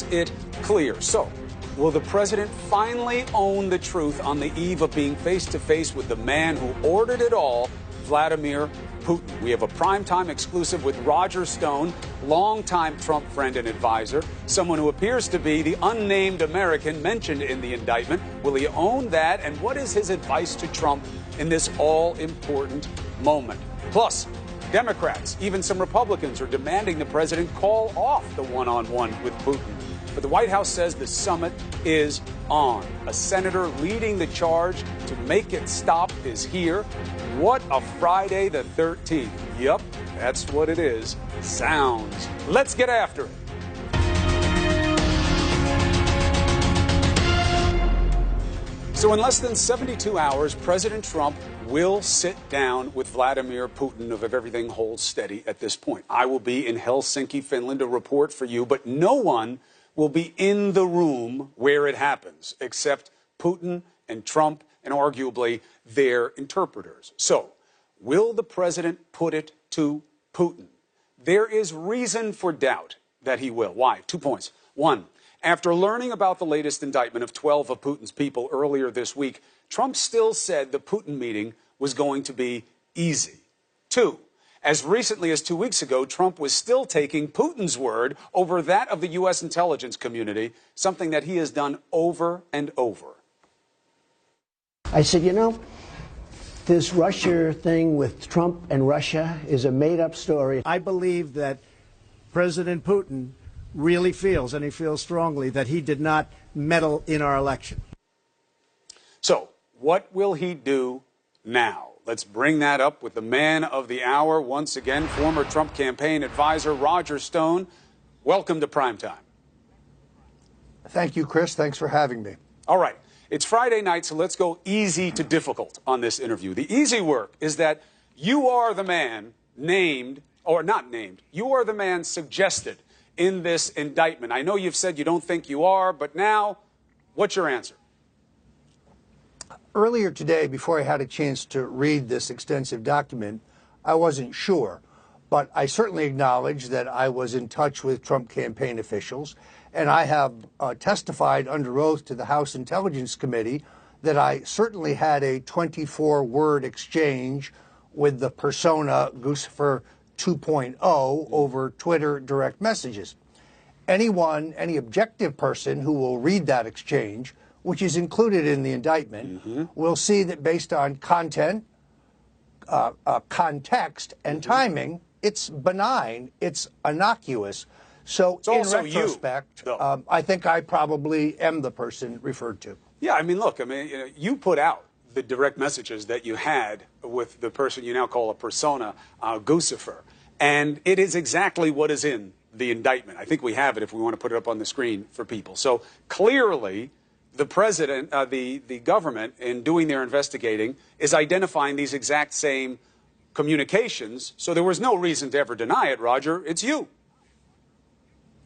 makes it clear. So, will the president finally own the truth on the eve of being face-to-face with the man who ordered it all, Vladimir Putin? We have a primetime exclusive with Roger Stone, longtime Trump friend and advisor, someone who appears to be the unnamed American mentioned in the indictment. Will he own that? And what is his advice to Trump in this all-important moment? Plus, Democrats, even some Republicans, are demanding the president call off the one-on-one with Putin. But the White House says the summit is on. A senator leading the charge to make it stop is here. What a Friday the 13th. Yup, that's what it is. Sounds. Let's get after it. So in less than 72 hours, President Trump will sit down with Vladimir Putin if everything holds steady at this point. I will be in Helsinki, Finland, to report for you, but no one will be in the room where it happens except Putin and Trump and arguably their interpreters. So, will the president put it to Putin? There is reason for doubt that he will. Why? 2 points. One, after learning about the latest indictment of 12 of Putin's people earlier this week, Trump still said the Putin meeting was going to be easy. Two, as recently as 2 weeks ago, Trump was still taking Putin's word over that of the U.S. intelligence community, something that he has done over and over. I said, you know, this Russia thing with Trump and Russia is a made-up story. I believe that President Putin really feels, and he feels strongly, that he did not meddle in our election. So, what will he do now? Let's bring that up with the man of the hour, once again, former Trump campaign advisor Roger Stone. Welcome to Primetime. Thank you, Chris. Thanks for having me. All right. It's Friday night, so let's go easy to difficult on this interview. The easy work is that you are the man named, or not named, you are the man suggested in this indictment. I know you've said you don't think you are, but now, what's your answer? Earlier today, before I had a chance to read this extensive document, I wasn't sure. But I certainly acknowledge that I was in touch with Trump campaign officials, and I have testified under oath to the House Intelligence Committee that I certainly had a 24-word exchange with the persona Guccifer 2.0 over Twitter direct messages. Anyone, any objective person who will read that exchange, which is included in the indictment, will see that based on content, context, and timing, it's benign, it's innocuous. So in retrospect, I think I probably am the person referred to. Yeah, I mean, look, you put out the direct messages that you had with the person you now call a persona, Guccifer, and it is exactly what is in the indictment. I think we have it if we want to put it up on the screen for people. So clearly, the president, the government, in doing their investigating, is identifying these exact same communications. So there was no reason to ever deny it, Roger. It's you.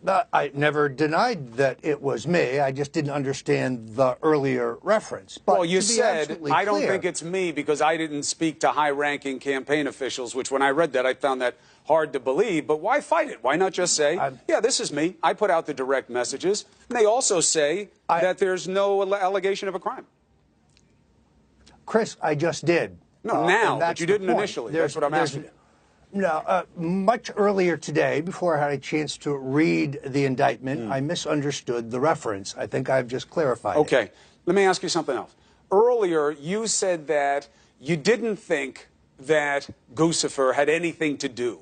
I never denied that it was me. I just didn't understand the earlier reference. But well, you said, I don't clear, think it's me because I didn't speak to high-ranking campaign officials, which when I read that, I found that hard to believe. But why fight it? Why not just say, yeah, this is me. I put out the direct messages. And they also say that there's no allegation of a crime. Chris, I just did. No, now, but you didn't initially. That's what I'm asking. No, much earlier today, before I had a chance to read the indictment, I misunderstood the reference. I think I've just clarified it. Okay. Let me ask you something else. Earlier, you said that you didn't think that Guccifer had anything to do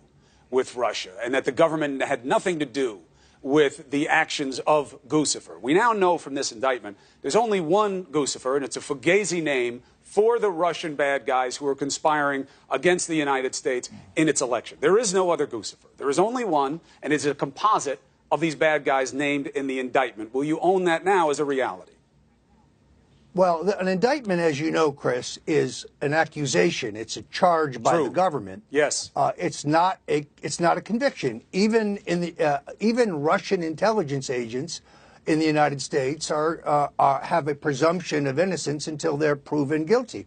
with Russia and that the government had nothing to do with the actions of Guccifer. We now know from this indictment there's only one Guccifer, and it's a Fugazi name for the Russian bad guys who are conspiring against the United States in its election. There is no other Guccifer. There is only one, and it's a composite of these bad guys named in the indictment. Will you own that now as a reality? Well, an indictment, as you know, Chris, is an accusation. It's a charge by the government. Yes. It's not a conviction. Even Russian intelligence agents in the United States have a presumption of innocence until they're proven guilty.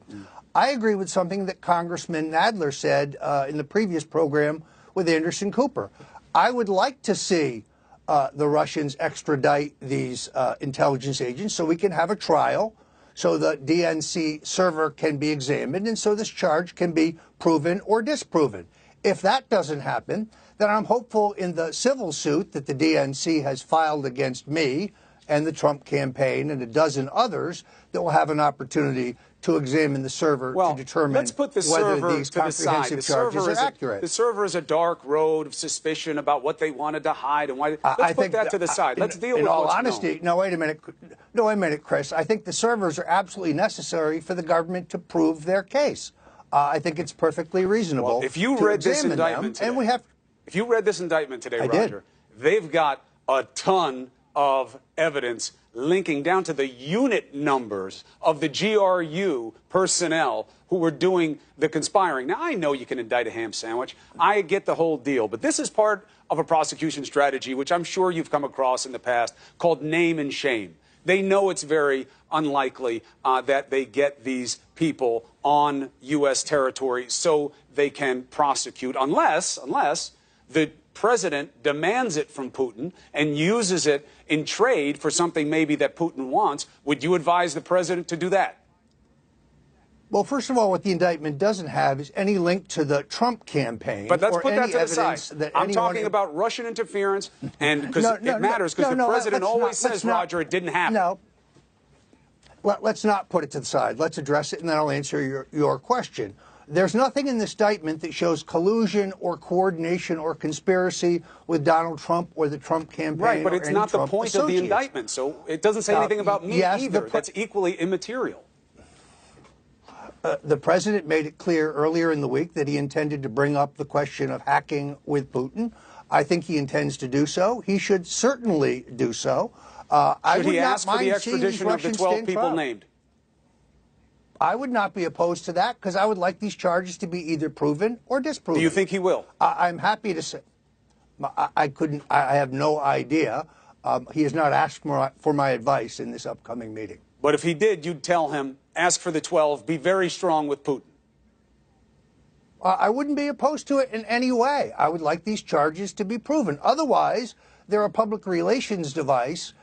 I agree with something that Congressman Nadler said in the previous program with Anderson Cooper. I would like to see the Russians extradite these intelligence agents so we can have a trial, so the DNC server can be examined, and so this charge can be proven or disproven. If that doesn't happen, then I'm hopeful in the civil suit that the DNC has filed against me and the Trump campaign and a dozen others that will have an opportunity to examine the server to determine let's put the whether server these to the side. comprehensive charges are accurate. The server is a dark road of suspicion about what they wanted to hide and why. Let's put that to the side. Let's deal with all what's honesty. known. Wait a minute, Chris. I think the servers are absolutely necessary for the government to prove their case. I think it's perfectly reasonable. Well, if you to read this examine indictment them, today, and we have. if you read this indictment today, I Roger, they've got a ton of evidence linking down to the unit numbers of the GRU personnel who were doing the conspiring. Now, I know you can indict a ham sandwich. I get the whole deal. But this is part of a prosecution strategy, which I'm sure you've come across in the past, called name and shame. They know it's very unlikely that they get these people on U.S. territory so they can prosecute, unless the president demands it from Putin and uses it in trade for something maybe that Putin wants. Would you advise the president to do that? Well, first of all, what the indictment doesn't have is any link to the Trump campaign. But let's or put that any to the side. evidence that I'm anyone talking about Russian interference, and because it matters, because the no, president let's always not- says, let's not- Roger, it didn't happen. No. Let's not put it to the side. Let's address it, and then I'll answer your question. There's nothing in the indictment that shows collusion or coordination or conspiracy with Donald Trump or the Trump campaign. Right, but or it's any not the Trump point of the associates. indictment, so it doesn't say anything about me yes, either. That's equally immaterial. The president made it clear earlier in the week that he intended to bring up the question of hacking with Putin. I think he intends to do so. He should certainly do so. Should he ask for the extradition of the 12 people named? I would not be opposed to that because I would like these charges to be either proven or disproven. Do you think he will? I'm happy to say. I couldn't. I have no idea. He has not asked for my advice in this upcoming meeting. But if he did, you'd tell him, ask for the 12, be very strong with Putin. I wouldn't be opposed to it in any way. I would like these charges to be proven. Otherwise, they're a public relations device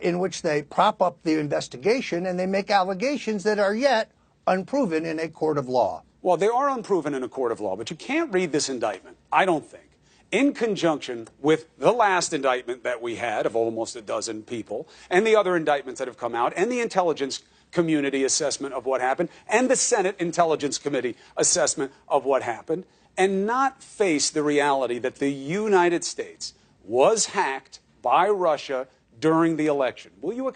in which they prop up the investigation and they make allegations that are yet unproven in a court of law. Well, they are unproven in a court of law, but you can't read this indictment, I don't think, in conjunction with the last indictment that we had of almost a dozen people and the other indictments that have come out and the intelligence community assessment of what happened and the Senate Intelligence Committee assessment of what happened, and not face the reality that the United States was hacked by Russia during the election. Will you accept